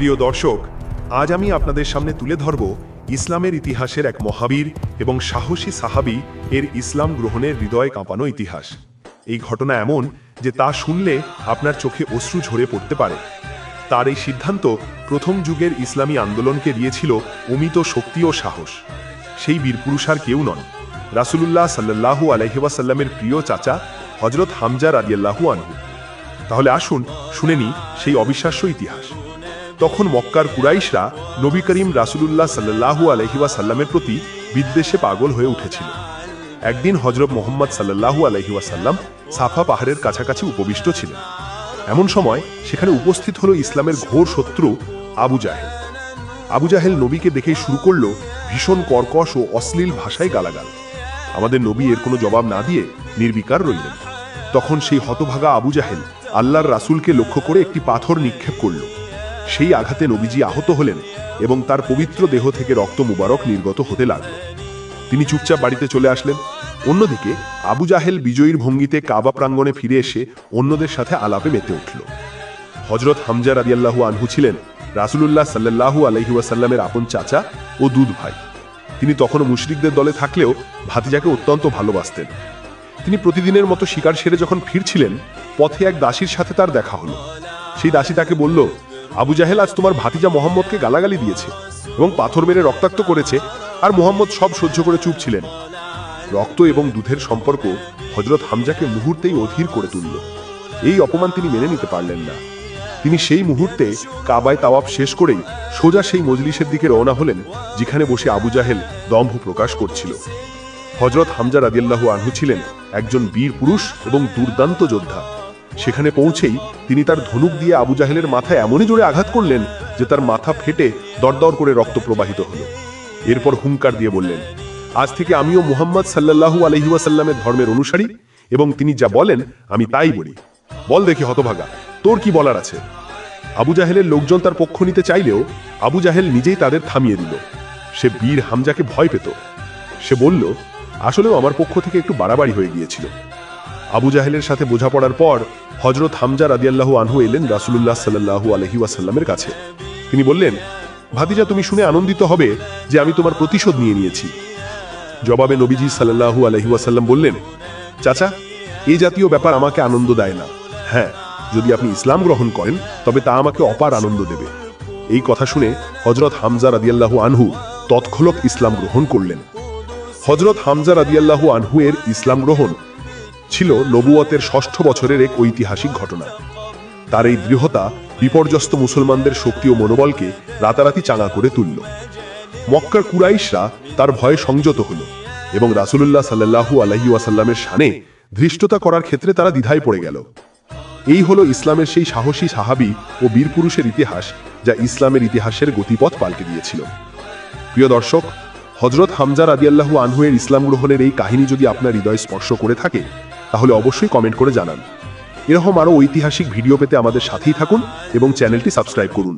প্রিয় দর্শক, আজ আমি আপনাদের সামনে তুলে ধরব ইসলামের ইতিহাসের এক মহাবীর এবং সাহসী সাহাবী এর ইসলাম গ্রহণের হৃদয় কাঁপানো ইতিহাস। এই ঘটনা এমন যে তা শুনলে আপনার চোখে অশ্রু ঝরে পড়তে পারে। তার এই সিদ্ধান্ত প্রথম যুগের ইসলামী আন্দোলনকে দিয়েছিল অমিত শক্তি ও সাহস। সেই বীরপুরুষ আর কেউ নন, রাসূলুল্লাহ সাল্লাল্লাহু আলাইহি ওয়াসাল্লামের প্রিয় চাচা হযরত হামজা রাদিয়াল্লাহু আনহু। তাহলে আসুন শুনে নিই সেই অবিশ্বাস্য ইতিহাস। তখন মক্কার কুরাইশরা নবী করিম রাসূলুল্লাহ সাল্লাল্লাহু আলাইহি ওয়াসাল্লামের প্রতি বিদ্বেষে পাগল হয়ে উঠেছিল। একদিন হযরত মুহাম্মদ সাল্লাল্লাহু আলাইহি ওয়াসাল্লাম সাফা পাহাড়ের কাছাকাছি উপবিষ্ট ছিলেন। এমন সময় সেখানে উপস্থিত হলো ইসলামের ঘোর শত্রু আবু জাহেল। আবু জাহেল নবীকে দেখেই শুরু করলো ভীষণ কর্কশ ও অশ্লীল ভাষায় গালাগাল। আমাদের নবী এর কোনো জবাব না দিয়ে নির্বিকার রইলেন। তখন সেই হতভাগা আবু জাহেল আল্লাহর রাসূলকে লক্ষ্য করে একটি পাথর নিক্ষেপ করল। সেই আঘাতে নবীজি আহত হলেন এবং তার পবিত্র দেহ থেকে রক্ত মুবারক নির্গত হতে লাগল। তিনি চুপচাপ বাড়িতে চলে আসলেন। অন্যদিকে আবু জাহেল বিজয়ীর ভঙ্গিতে কাবা প্রাঙ্গণে ফিরে এসে অন্যদের সাথে আলাপে মেতে উঠল। হযরত হামজা রাদিয়াল্লাহু আনহু ছিলেন রাসূলুল্লাহ সাল্লাল্লাহু আলাইহি ওয়াসাল্লামের আপন চাচা ও দুধ ভাই। তিনি তখনও মুশরিকদের দলে থাকলেও ভাতিজাকে অত্যন্ত ভালোবাসতেন। তিনি প্রতিদিনের মতো শিকার সেরে যখন ফিরছিলেন, পথে এক দাসীর সাথে তার দেখা হলো। সেই দাসী তাকে বলল, আবু জাহেল আজ তোমার ভাতিজা মোহাম্মদকে গালাগালি দিয়েছে এবং পাথর মেরে রক্তাক্ত করেছে, আর মোহাম্মদ সব সহ্য করে চুপ ছিলেন। রক্ত এবং দুধের সম্পর্ক হযরত হামজাকে মুহূর্তেই অধীর করে তুলল। এই অপমান তিনি মেনে নিতে পারলেন না। তিনি সেই মুহূর্তে কাবায় তাওয়াফ শেষ করেই সোজা সেই মজলিসের দিকে রওনা হলেন যেখানে বসে আবু জাহেল দম্ভ প্রকাশ করছিল। হযরত হামজা রাদিয়াল্লাহু আনহু ছিলেন একজন বীর পুরুষ এবং দুর্দান্ত যোদ্ধা। সেখানে পৌঁছেই তিনি তার ধনুক দিয়ে আবু জাহেলের মাথায় এমনই জোরে আঘাত করলেন যে তার মাথা ফেটে দরদর করে রক্ত প্রবাহিত হলো। এরপর হুঙ্কার দিয়ে বললেন, আজ থেকে আমিও মুহাম্মদ সাল্লাল্লাহু আলাইহি ওয়াসাল্লামের ধর্মের অনুসারী এবং তিনি যা বলেন আমি তাই বলি। বল দেখি হতভাগা, তোর কি বলার আছে? আবু জাহেলের লোকজন তার পক্ষ নিতে চাইলেও আবু জাহেল নিজেই তাদের থামিয়ে দিল। সে বীর হামজাকে ভয় পেত। সে বলল, আসলেও আমার পক্ষ থেকে একটু বাড়াবাড়ি হয়ে গিয়েছিল। আবু জাহেলের সাথে বোঝাপড়ার পর হযরত হামজা রাদিয়াল্লাহু আনহু এলেন রাসূলুল্লাহ সাল্লাল্লাহু আলাইহি ওয়াসাল্লামের কাছে। তিনি বললেন, ভাতিজা, তুমি শুনে আনন্দিত হবে যে আমি তোমার প্রতিশোধ নিয়েছি। জবাবে নবীজি সাল্লাল্লাহু আলাইহি ওয়াসাল্লাম বললেন, চাচা, এই জাতীয় ব্যাপার আমাকে আনন্দ দেয় না। হ্যাঁ, যদি আপনি ইসলাম গ্রহণ করেন তবে তা আমাকে অপার আনন্দ দেবে। এই কথা শুনে হযরত হামজা রাদিয়াল্লাহু আনহু তৎক্ষণাৎ ইসলাম গ্রহণ করলেন। হযরত হামজা রাদিয়াল্লাহু আনহু এর ইসলাম গ্রহণ ছিল নবুয়তের ৬ষ্ঠ বছরের এক ঐতিহাসিক ঘটনা। তার এই দৃঢ়তা বিপর্যস্ত মুসলমানদের শক্তি ও মনোবলকে রাতারাতি চাঙা করে তুলল। মক্কার কুরাইশরা তার ভয়ে সংযত হল এবং রাসূলুল্লাহ সাল্লাল্লাহু আলাইহি ওয়াসাল্লামের শানে ধৃষ্টতা করার ক্ষেত্রে তারা দ্বিধায় পড়ে গেল। এই হলো ইসলামের সেই সাহসী সাহাবী ও বীরপুরুষের ইতিহাস যা ইসলামের ইতিহাসের গতিপথ পাল্টে দিয়েছিল। প্রিয় দর্শক, হযরত হামজা রাদিয়াল্লাহু আনহু এর ইসলাম গ্রহণের এই কাহিনী যদি আপনার হৃদয় স্পর্শ করে থাকে তাহলে অবশ্যই কমেন্ট করে জানান। এরকম আরও ঐতিহাসিক ভিডিও পেতে আমাদের সাথেই থাকুন এবং চ্যানেলটি সাবস্ক্রাইব করুন।